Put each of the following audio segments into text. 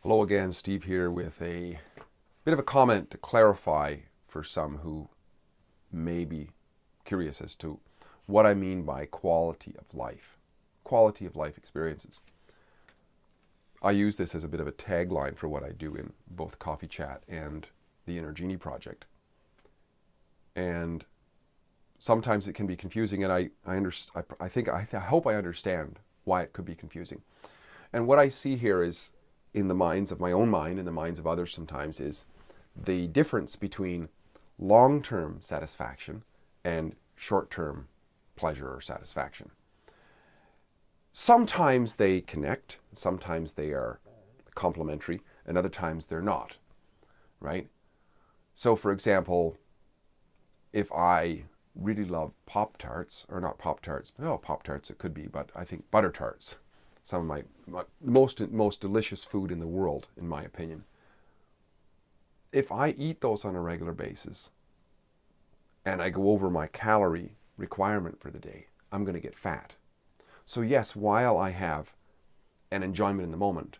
Hello again, Steve here with a bit of a comment to clarify for some who may be curious as to what I mean by quality of life experiences. I use this as a bit of a tagline for what I do in both Coffee Chat and the Inner Genie Project. And sometimes it can be confusing, and I hope I understand why it could be confusing. And what I see here is, in the minds of my own mind and the minds of others sometimes, is the difference between long-term satisfaction and short-term pleasure or satisfaction. Sometimes they connect, sometimes they are complementary, and other times they're not, right? So for example, if I really love Pop-Tarts, or not Pop-Tarts, no, Pop-Tarts it could be, but I think Butter Tarts, some of my most delicious food in the world, in my opinion. If I eat those on a regular basis and I go over my calorie requirement for the day, I'm going to get fat. So yes, while I have an enjoyment in the moment,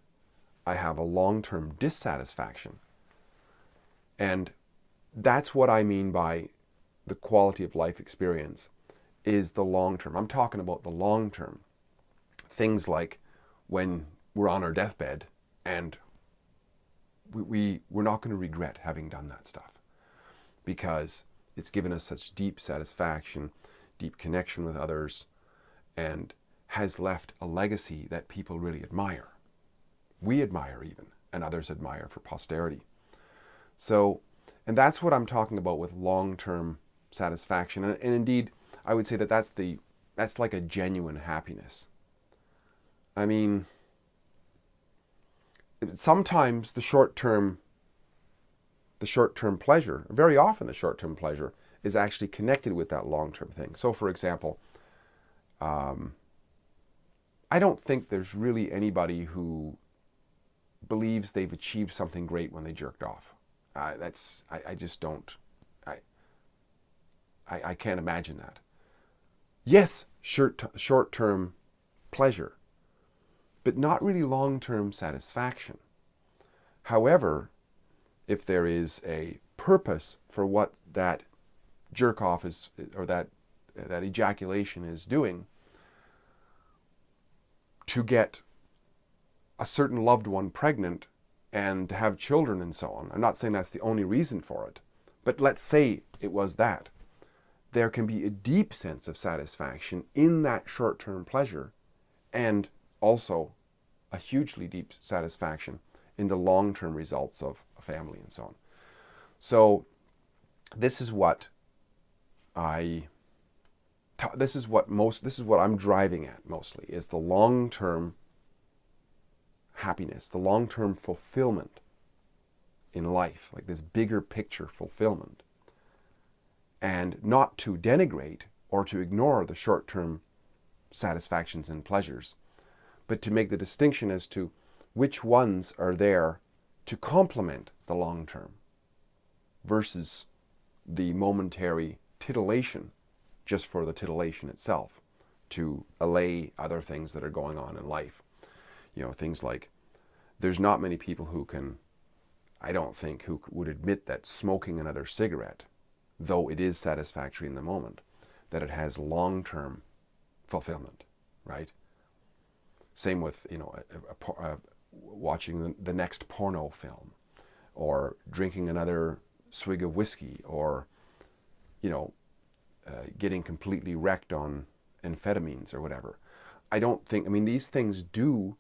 I have a long-term dissatisfaction. And that's what I mean by the quality of life experience is the long term. I'm talking about the long term. Things like when we're on our deathbed and we're not going to regret having done that stuff because it's given us such deep satisfaction, deep connection with others, and has left a legacy that people really admire. We admire even, and others admire for posterity. So, and that's what I'm talking about with long-term satisfaction. And indeed, I would say that that's like a genuine happiness. I mean, sometimes the short-term pleasure, very often the short-term pleasure, is actually connected with that long-term thing. So for example, I don't think there's really anybody who believes they've achieved something great when they jerked off. I just don't. I can't imagine that. Yes, short-term pleasure, but not really long-term satisfaction. However, if there is a purpose for what that jerk off is, or that ejaculation is doing, to get a certain loved one pregnant and to have children and so on. I'm not saying that's the only reason for it, but let's say it was that. There can be a deep sense of satisfaction in that short-term pleasure, and also a hugely deep satisfaction in the long-term results of a family and so on. So this is what I'm driving at mostly, is the long-term happiness, the long-term fulfillment in life, like this bigger picture fulfillment. And not to denigrate or to ignore the short-term satisfactions and pleasures, but to make the distinction as to which ones are there to complement the long-term versus the momentary titillation just for the titillation itself, to allay other things that are going on in life. You know, things like, there's not many people who would admit that smoking another cigarette, though it is satisfactory in the moment, that it has long-term fulfillment, right? Same with, watching the next porno film, or drinking another swig of whiskey, or, getting completely wrecked on amphetamines or whatever. These things do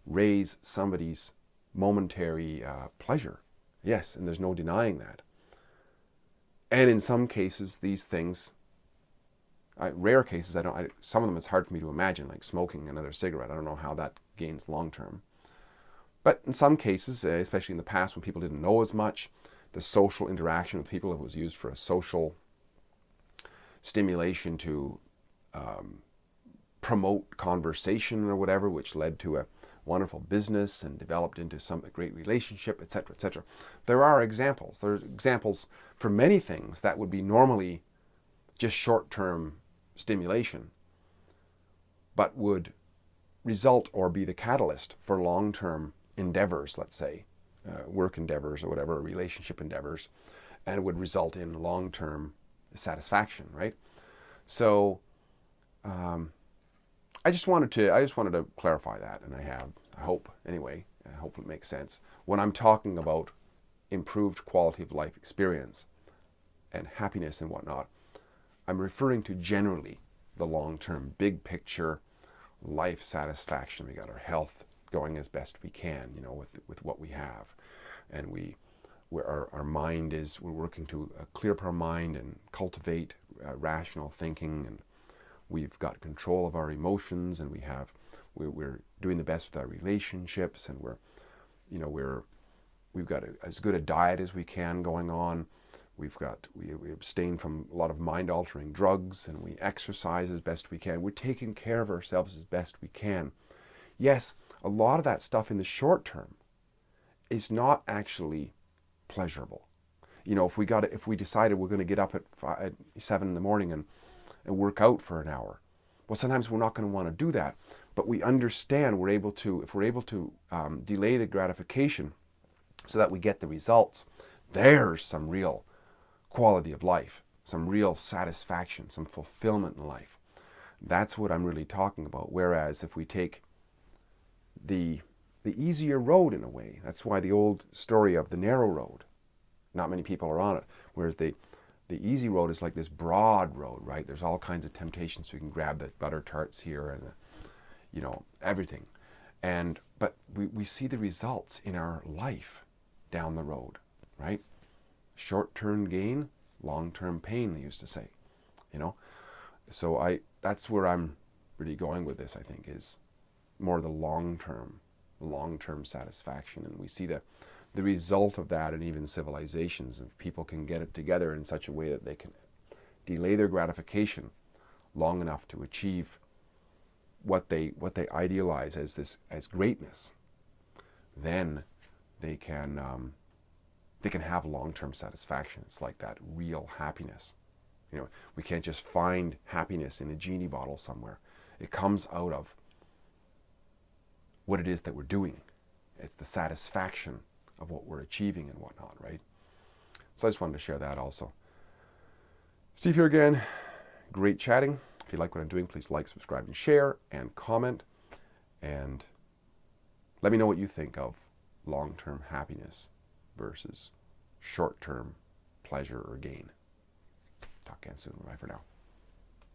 raise somebody's momentary pleasure. Yes, and there's no denying that. And in some cases, these things, rare cases, some of them it's hard for me to imagine, like smoking another cigarette. I don't know how that gains long term. But in some cases, especially in the past when people didn't know as much, the social interaction with people, it was used for a social stimulation to promote conversation or whatever, which led to a wonderful business and developed into a great relationship, etc., etc. There are examples. There are examples for many things that would be normally just short-term stimulation, but would result or be the catalyst for long-term endeavors, let's say, work endeavors or whatever, relationship endeavors, and it would result in long-term satisfaction, right? So I just wanted to clarify that, and I hope anyway, I hope it makes sense. When I'm talking about improved quality of life experience and happiness and whatnot, I'm referring to generally the long-term, big picture life satisfaction. We got our health going as best we can, with what we have, and our mind is, we're working to clear up our mind and cultivate rational thinking, and we've got control of our emotions, and we're doing the best with our relationships, and we've got as good a diet as we can going on. We abstain from a lot of mind-altering drugs, and we exercise as best we can. We're taking care of ourselves as best we can. Yes, a lot of that stuff in the short term is not actually pleasurable. If we decided we're going to get up at 7 in the morning and work out for an hour, well, sometimes we're not going to want to do that. But we understand if we're able to delay the gratification so that we get the results, there's some real quality of life, some real satisfaction, some fulfillment in life. That's what I'm really talking about. Whereas if we take the easier road, in a way, that's why the old story of the narrow road, not many people are on it. Whereas the easy road is like this broad road, right? There's all kinds of temptations. So you can grab the butter tarts here and everything. But we see the results in our life down the road, right? Short-term gain, long-term pain, they used to say, So that's where I'm really going with this, I think, is more the long-term satisfaction. And we see the result of that in even civilizations. If people can get it together in such a way that they can delay their gratification long enough to achieve what they idealize as greatness, then they can have long-term satisfaction. It's like that real happiness. We can't just find happiness in a genie bottle somewhere. It comes out of what it is that we're doing. It's the satisfaction of what we're achieving and whatnot, right? So I just wanted to share that also. Steve here again. Great chatting. If you like what I'm doing, please like, subscribe, and share, and comment. And let me know what you think of long-term happiness versus short-term pleasure or gain. Talk again soon. Bye for now.